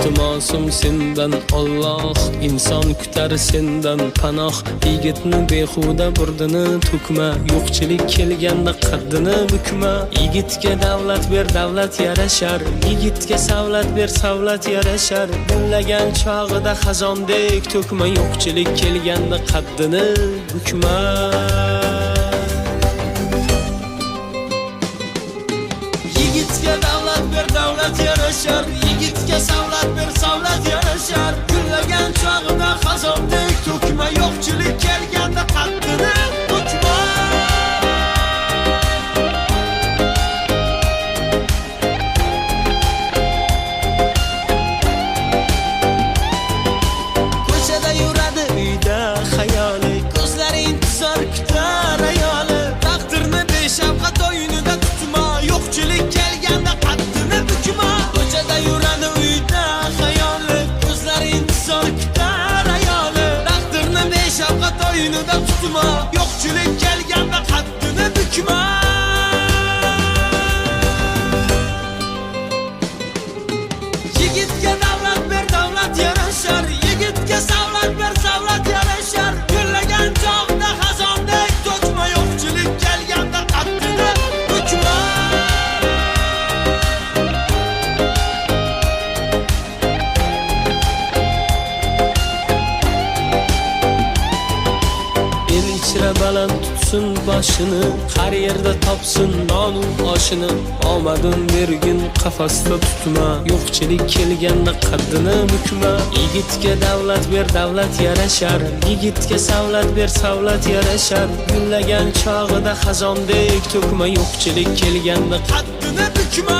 iltimosim sendan Alloh, inson kutar sendan panoh. Yigitni behuda burdini to'kma, yo'qchilik kelganda qaddini bukma. Yigitga davlat ber, davlat yarashar, yigitga savlat ber, savlat yarashar. Gullagan chog'ida xazondek to'kma, yo'qchilik kelganda qaddini bukma. Yigitga davlat ber, davlat yarashar, yigitga savlat ber, savlat yarashar. Gullagan chog'ida xazondek to'kma, yo'qchilik kelganda qaddini bukma. Ko'chada yuradi uyda xayoli, ko'zlari intizor kutar ayoli. Taqdirni beshafqat o'yinida tutma, yo'qchilik kelganda qaddini bukma. Ko'chada yuradi uyda xayoli, ko'zlari intizor kutar ayoli. Taqdirni beshafqat o'yinida tutma, yo'qchilik kelganda qaddini bukma. Yigitga davlat ber, davlat yarashar, yigitga savlat ber, savlat yarashar. Gullagan chog'da xazondek to'kma, yo'qchilik kelganda qaddini bukma. El ichra baland tutsin boshini, har yerda topsin non oshini. Omadim bergin qafasda tutma, yo'qchilik kelganda qaddini bukma. Yigitga davlat ber, davlat yarashar, yigitga savlat ber, savlat yarashar. Gullagan chog'ida xazondek to'kma, yo'qchilik kelganda qaddini bukma.